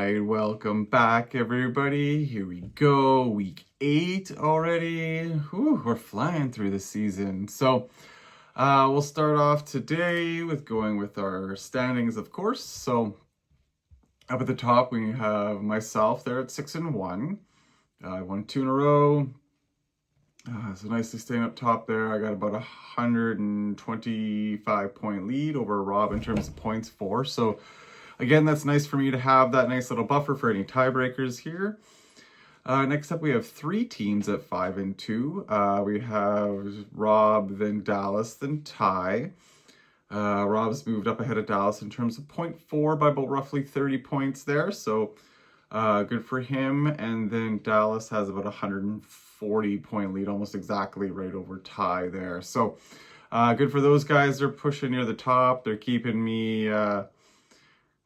right, welcome back, everybody. Here we go, week 8 already. Whew, we're flying through the season. So, we'll start off today with going with our standings, of course. So, up at the top, we have myself there at 6-1. I won 2 in a row. So nicely staying up top there. I got about 125-point lead over Rob in terms of points for. So again, that's nice for me to have that nice little buffer for any tiebreakers here. Next up, we have 3 teams at 5-2. We have Rob, then Dallas, then Ty. Rob's moved up ahead of Dallas in terms of 0.4 by about roughly 30 points there. So good for him. And then Dallas has about 140-point lead, almost exactly right over Ty there. So good for those guys. They're pushing near the top. They're keeping me...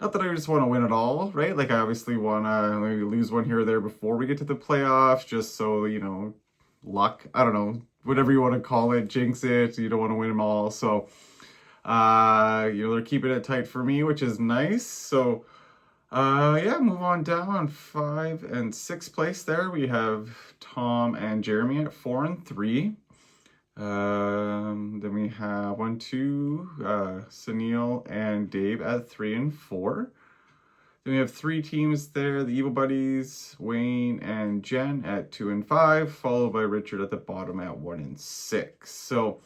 not that I just want to win it all, right? Like, I obviously want to maybe lose one here or there before we get to the playoffs, just so, luck, I don't know, whatever you want to call it, jinx it, you don't want to win them all. So, they're keeping it tight for me, which is nice. So, move on down. 5 and 6 place there. We have Tom and Jeremy at 4 and 3. Then we have 1, 2, Sunil and Dave at 3 and 4. Then we have 3 teams there, the Evil Buddies, Wayne and Jen at 2 and 5, followed by Richard at the bottom at 1 and 6. So,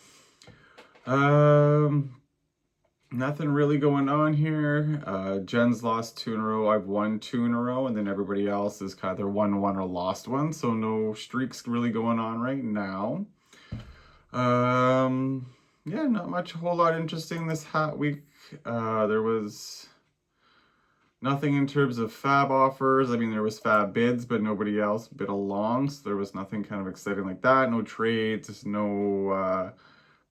nothing really going on here. Jen's lost 2 in a row. I've won 2 in a row, and then everybody else is kind of their 1-1 or lost one. So no streaks really going on right now. Not much, a whole lot interesting this week. There was nothing in terms of fab offers. I mean, there was fab bids, but nobody else bid along, so there was nothing kind of exciting like that. No trades, no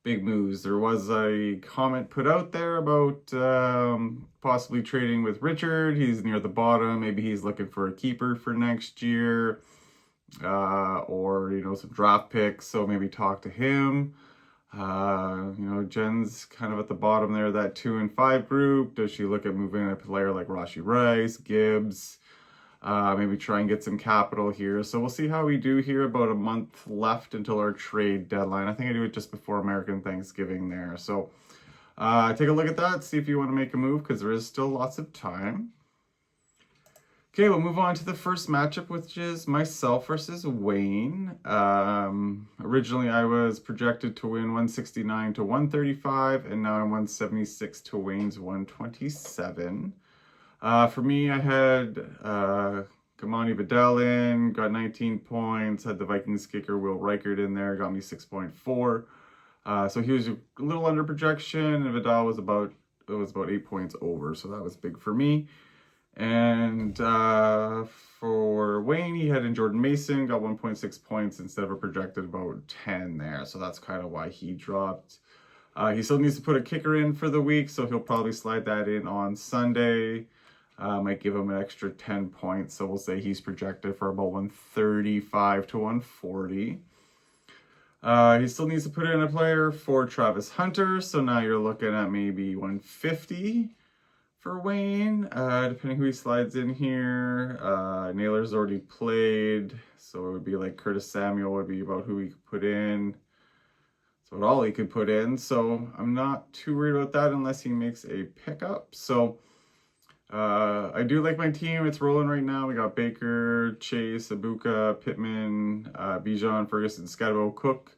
big moves. There was a comment put out there about possibly trading with Richard. He's near the bottom. Maybe he's looking for a keeper for next year. Or some draft picks, so maybe talk to him. Jen's kind of at the bottom there, that 2 and 5 group. Does she look at moving a player like Rashi Rice, Gibbs, maybe try and get some capital here? So we'll see how we do here. About a month left until our trade deadline. I think I do it just before American Thanksgiving there. So take a look at that, see if you want to make a move, because there is still lots of time. Okay, we'll move on to the first matchup, which is myself versus Wayne. Originally, I was projected to win 169 to 135, and now I'm 176 to Wayne's 127. For me, I had Kamani Vidal in, got 19 points, had the Vikings kicker Will Reichert in there, got me 6.4. So he was a little under projection, and Vidal was about 8 points over, so that was big for me. And for Wayne, he had in Jordan Mason, got 1.6 points instead of a projected about 10 there. So that's kind of why he dropped. He still needs to put a kicker in for the week, so he'll probably slide that in on Sunday. Might give him an extra 10 points. So we'll say he's projected for about 135 to 140. He still needs to put in a player for Travis Hunter. So now you're looking at maybe 150. For Wayne, depending who he slides in here. Naylor's already played, so it would be like Curtis Samuel would be about who he could put in. So all he could put in. So I'm not too worried about that unless he makes a pickup. So I do like my team. It's rolling right now. We got Baker, Chase, Abuka, Pittman, Bijan, Ferguson, Scadabo, Cook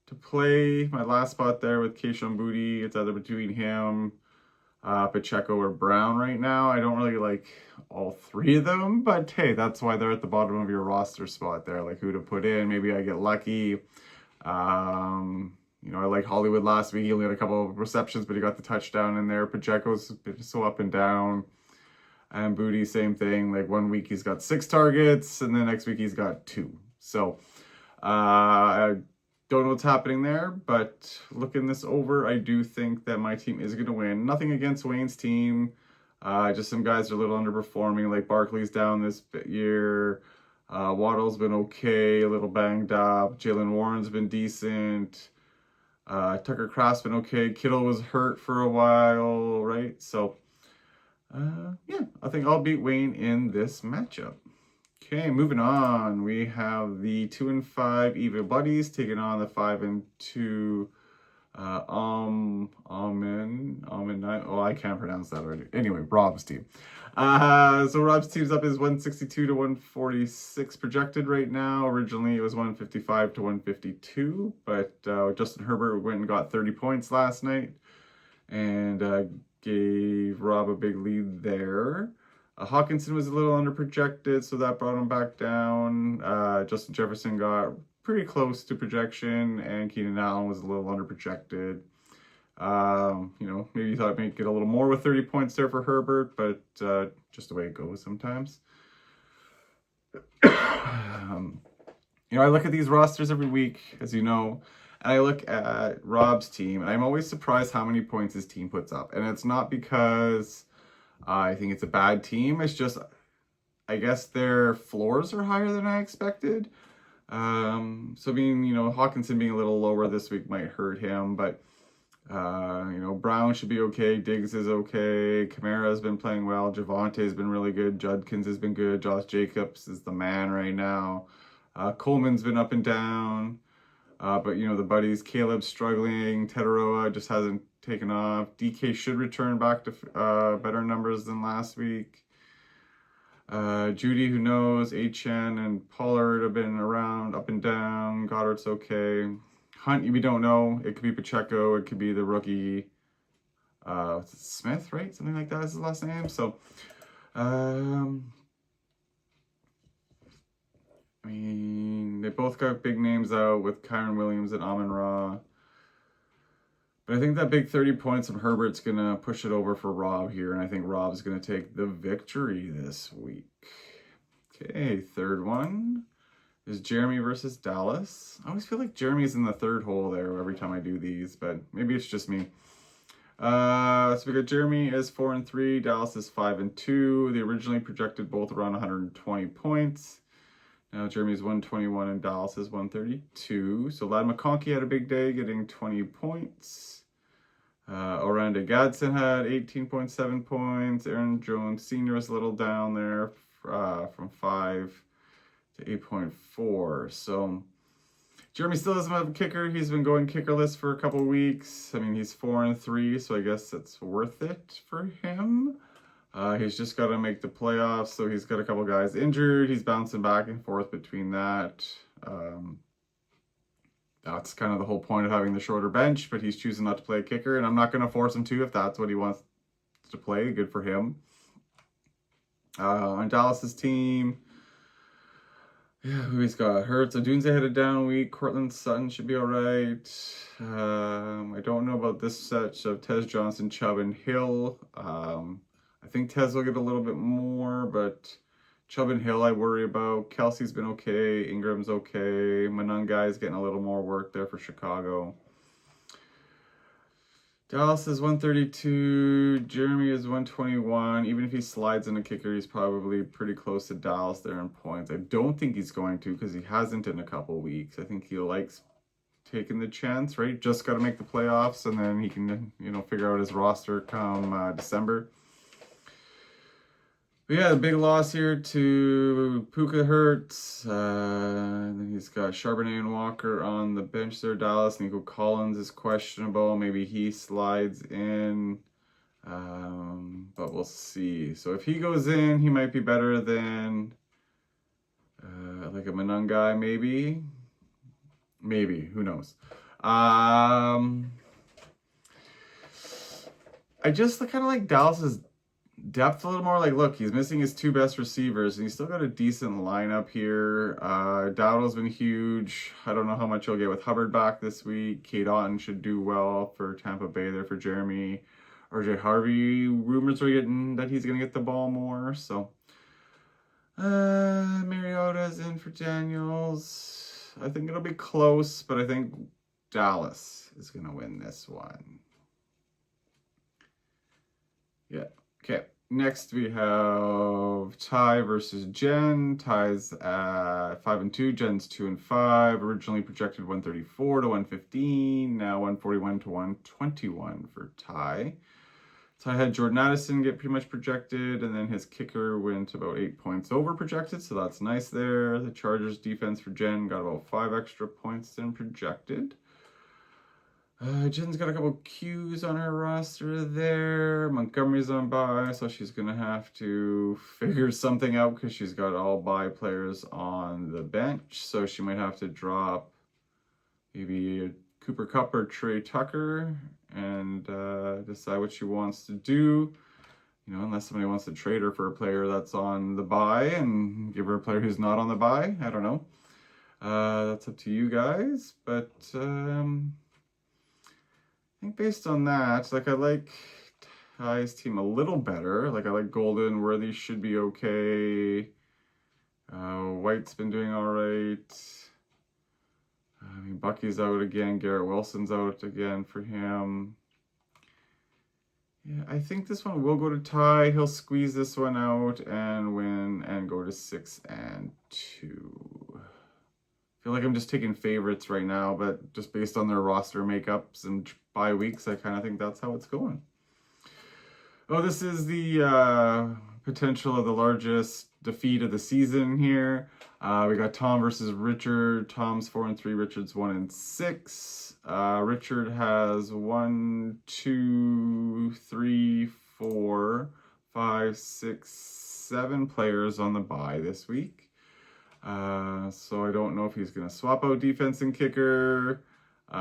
to play. My last spot there with Keishon Booty. It's either between him, Pacheco or Brown right now. I don't really like all 3 of them, but hey, that's why they're at the bottom of your roster spot there, like who to put in. Maybe I get lucky. I like Hollywood last week. He only had a couple of receptions, but he got the touchdown in there. Pacheco's so up and down. And Booty, same thing. Like 1 week he's got 6 targets, and the next week he's got 2. So I don't know what's happening there, but looking this over, I do think that my team is going to win. Nothing against Wayne's team. Just some guys are a little underperforming, like Barkley's down this year. Waddle's been okay, a little banged up. Jalen Warren's been decent. Tucker Kraft's been okay. Kittle was hurt for a while, right? So Yeah, I think I'll beat Wayne in this matchup. Okay, moving on. We have the 2 and 5 Evil Buddies taking on the 5 and 2 Almond Night. Oh, I can't pronounce that already. Anyway, Rob's team. So Rob's team's up is 162 to 146 projected right now. Originally it was 155 to 152, but Justin Herbert went and got 30 points last night and gave Rob a big lead there. Hawkinson was a little under projected, so that brought him back down. Justin Jefferson got pretty close to projection, and Keenan Allen was a little under projected. Maybe you thought maybe get a little more with 30 points there for Herbert, but just the way it goes sometimes. I look at these rosters every week, as you know, and I look at Rob's team, and I'm always surprised how many points his team puts up. And it's not because I think it's a bad team. It's just, I guess their floors are higher than I expected. Hawkinson being a little lower this week might hurt him, but Brown should be okay. Diggs is okay. Kamara has been playing well. Javonte has been really good. Judkins has been good. Josh Jacobs is the man right now. Coleman's been up and down. But the buddies, Caleb's struggling. Tetaroa just hasn't taken off. DK should return back to better numbers than last week. Judy, who knows? HN and Pollard have been around, up and down. Goddard's okay. Hunt, we don't know. It could be Pacheco. It could be the rookie, Smith, right? Something like that is his last name. So, they both got big names out with Kyron Williams and Amon-Ra. But I think that big 30 points from Herbert's going to push it over for Rob here, and I think Rob's going to take the victory this week. Okay, third one is Jeremy versus Dallas. I always feel like Jeremy's in the third hole there every time I do these, but maybe it's just me. So we got Jeremy is 4 and 3, Dallas is 5 and 2. They originally projected both around 120 points. Now Jeremy's 121 and Dallas is 132. So Ladd McConkey had a big day, getting 20 points. Orlando Gadsden had 18.7 points. Aaron Jones Sr. was a little down there from 5 to 8.4. So Jeremy still doesn't have a kicker. He's been going kickerless for a couple of weeks. I mean, he's 4 and 3, so I guess it's worth it for him. He's just got to make the playoffs, so he's got a couple guys injured. He's bouncing back and forth between that. That's kind of the whole point of having the shorter bench, but he's choosing not to play a kicker, and I'm not going to force him to if that's what he wants to play. Good for him. On Dallas's team, who he's got? Hurts. Odunze had a down week. Cortland Sutton should be all right. I don't know about this set of Tez Johnson, Chubb, and Hill. I think Tez will get a little bit more, but Chubb and Hill I worry about. Kelsey's been okay. Ingram's okay. Manungai's getting a little more work there for Chicago. Dallas is 132. Jeremy is 121. Even if he slides in a kicker, he's probably pretty close to Dallas there in points. I don't think he's going to because he hasn't in a couple weeks. I think he likes taking the chance, right? Just got to make the playoffs, and then he can, figure out his roster come December. But yeah, the big loss here to Puka Hurts. And then he's got Charbonnet and Walker on the bench there. Dallas. Nico Collins is questionable. Maybe he slides in. But we'll see. So if he goes in, he might be better than like a Manungai, maybe. Maybe. Who knows? I just kind of like Dallas's depth a little more. Like, look, he's missing his 2 best receivers, and he's still got a decent lineup here. Dowdle's been huge. I don't know how much he'll get with Hubbard back this week. Cade Otton should do well for Tampa Bay there for Jeremy. RJ Harvey, rumors are getting that he's going to get the ball more. So, Mariota's in for Daniels. I think it'll be close, but I think Dallas is going to win this one. Yeah. Okay. Next we have Ty versus Jen. Ty's at 5 and 2. Jen's 2 and 5. Originally projected 134 to 115. Now 141 to 121 for Ty. So I had Jordan Addison get pretty much projected, and then his kicker went about 8 points over projected, so that's nice there. The Chargers defense for Jen got about 5 extra points than projected. Jen's got a couple Qs on her roster there. Montgomery's on bye, so she's going to have to figure something out because she's got all bye players on the bench. So she might have to drop maybe Cooper Kupp or Trey Tucker and decide what she wants to do. You know, unless somebody wants to trade her for a player that's on the bye and give her a player who's not on the bye. I don't know. That's up to you guys. But I think based on that, like I like Ty's team a little better. Like I like Golden, Worthy should be okay. White's been doing all right. I mean, Bucky's out again. Garrett Wilson's out again for him. Yeah, I think this one will go to Ty. He'll squeeze this one out and win and go to 6-2. I feel like I'm just taking favorites right now, but just based on their roster makeups and bye weeks, I kind of think that's how it's going. Oh, this is the potential of the largest defeat of the season here. We got Tom versus Richard. Tom's 4-3, Richard's 1-6. Richard has 1, 2, 3, 4, 5, 6, 7 players on the bye this week. So I don't know if he's going to swap out defense and kicker. Like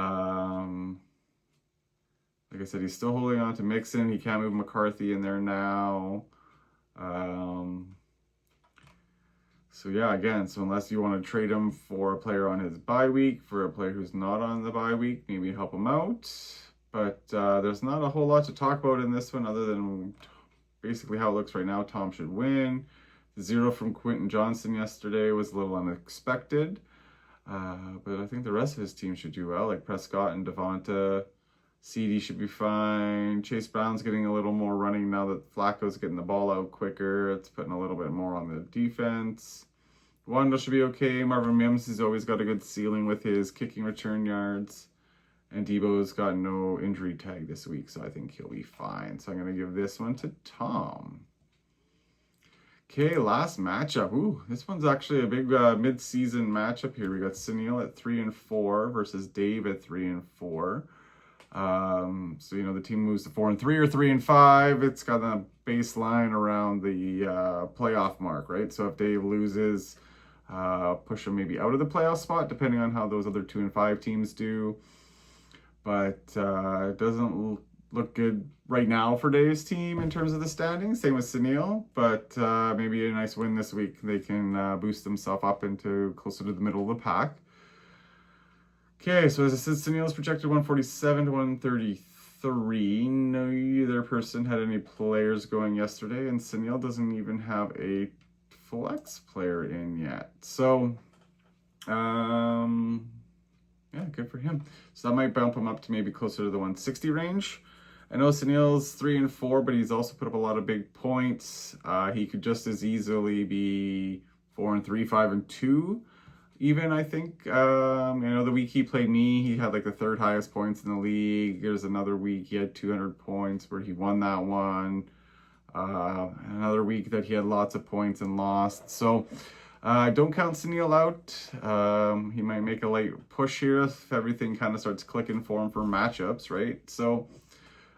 I said, he's still holding on to Mixon. He can't move McCarthy in there now. So yeah, again, so unless you want to trade him for a player on his bye week, for a player who's not on the bye week, maybe help him out. But there's not a whole lot to talk about in this one other than basically how it looks right now. Tom should win. The 0 from Quentin Johnson yesterday was a little unexpected. But I think the rest of his team should do well, like Prescott and Devonta. CD should be fine. Chase Brown's getting a little more running now that Flacco's getting the ball out quicker. It's putting a little bit more on the defense. Wando should be okay. Marvin Mims has always got a good ceiling with his kicking return yards. And Debo's got no injury tag this week, so I think he'll be fine. So I'm going to give this one to Tom. Okay, last matchup. Ooh, this one's actually a big mid-season matchup here. We got Sunil at 3-4 versus Dave at 3-4. So, you know, the team moves to 4-3 or 3-5. It's got a baseline around the playoff mark, right? So if Dave loses, push him maybe out of the playoff spot, depending on how those other 2-5 teams do. But it doesn't look good right now for Dave's team in terms of the standings. Same with Sunil, but maybe a nice win this week. They can boost themselves up into closer to the middle of the pack. Okay, so as I said, Sunil's projected 147 to 133. Neither person had any players going yesterday, and Sunil doesn't even have a flex player in yet. So, yeah, good for him. So that might bump him up to maybe closer to the 160 range. I know Sunil's 3-4, but he's also put up a lot of big points. He could just as easily be 4-3, 5-2. Even, I think, you know, the week he played me, he had like the 3rd highest points in the league. There's another week he had 200 points where he won that one. Another week that he had lots of points and lost. So don't count Sunil out. He might make a late push here if everything kind of starts clicking for him for matchups, right? So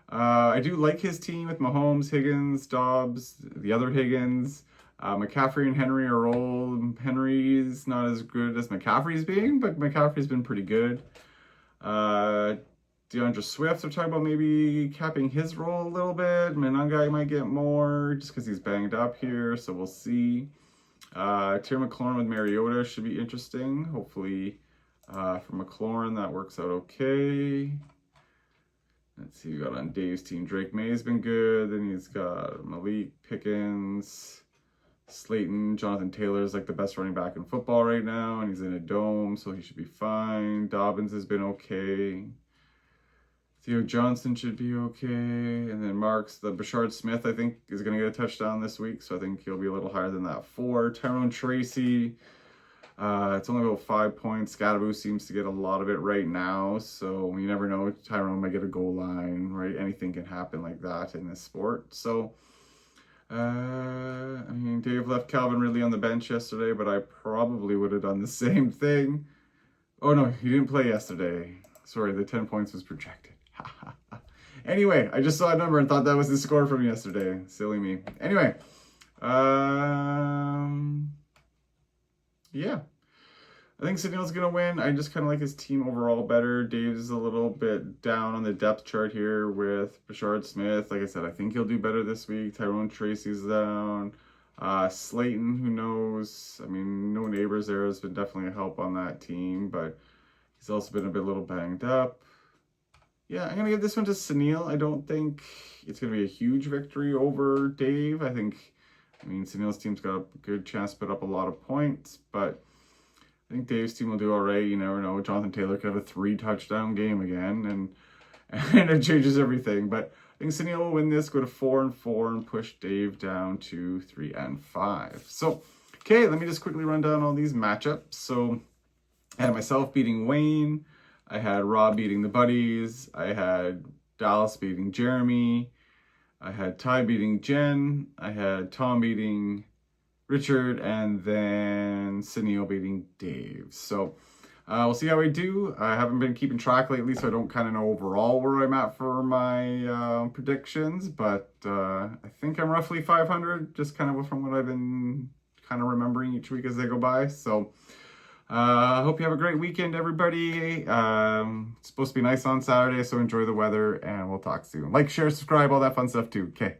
I do like his team with Mahomes, Higgins, Dobbs, the other Higgins. McCaffrey and Henry are old. Henry's not as good as McCaffrey's being, but McCaffrey's been pretty good. DeAndre Swift, they're talking about maybe capping his role a little bit. Manungai might get more just because he's banged up here, so we'll see. Terry McLaurin with Mariota should be interesting. Hopefully for McLaurin that works out okay. Let's see, we got on Dave's team. Drake May's been good. Then he's got Malik Pickens. Slayton, Jonathan Taylor's like the best running back in football right now, and he's in a dome, so he should be fine. Dobbins has been okay. Theo Johnson should be okay. And then Marks, the Bashard Smith, I think, is going to get a touchdown this week, so I think he'll be a little higher than that. 4. Tyrone Tracy. It's only about 5 points. Scadaboo seems to get a lot of it right now, so you never know. Tyrone might get a goal line, right? Anything can happen like that in this sport. So, I mean, Dave left Calvin Ridley on the bench yesterday, but I probably would have done the same thing. Oh no, he didn't play yesterday. Sorry, the 10 points was projected. Anyway, I just saw a number and thought that was the score from yesterday. Silly me. Anyway, yeah. I think Sunil's going to win. I just kind of like his team overall better. Dave's a little bit down on the depth chart here with Bashard Smith. Like I said, I think he'll do better this week. Tyrone Tracy's down. Slayton, who knows? I mean, no neighbors there has been definitely a help on that team, but he's also been a little banged up. Yeah, I'm going to give this one to Sunil. I don't think it's going to be a huge victory over Dave. I mean, Sunil's team's got a good chance to put up a lot of points, but I think Dave's team will do all right. You never know. Jonathan Taylor could have a 3-touchdown game again, and it changes everything. But I think Sunil will win this, go to 4-4, and push Dave down to 3-5. So, okay, let me just quickly run down all these matchups. So, I had myself beating Wayne. I had Rob beating the Buddies. I had Dallas beating Jeremy. I had Ty beating Jen. I had Tom beating Richard, and then Sunil beating Dave. So we'll see how I do. I haven't been keeping track lately, so I don't kind of know overall where I'm at for my predictions, but I think I'm roughly 500, just kind of from what I've been kind of remembering each week as they go by. So I hope you have a great weekend, everybody. It's supposed to be nice on Saturday, so enjoy the weather, and we'll talk soon. Like, share, subscribe, all that fun stuff too. Okay,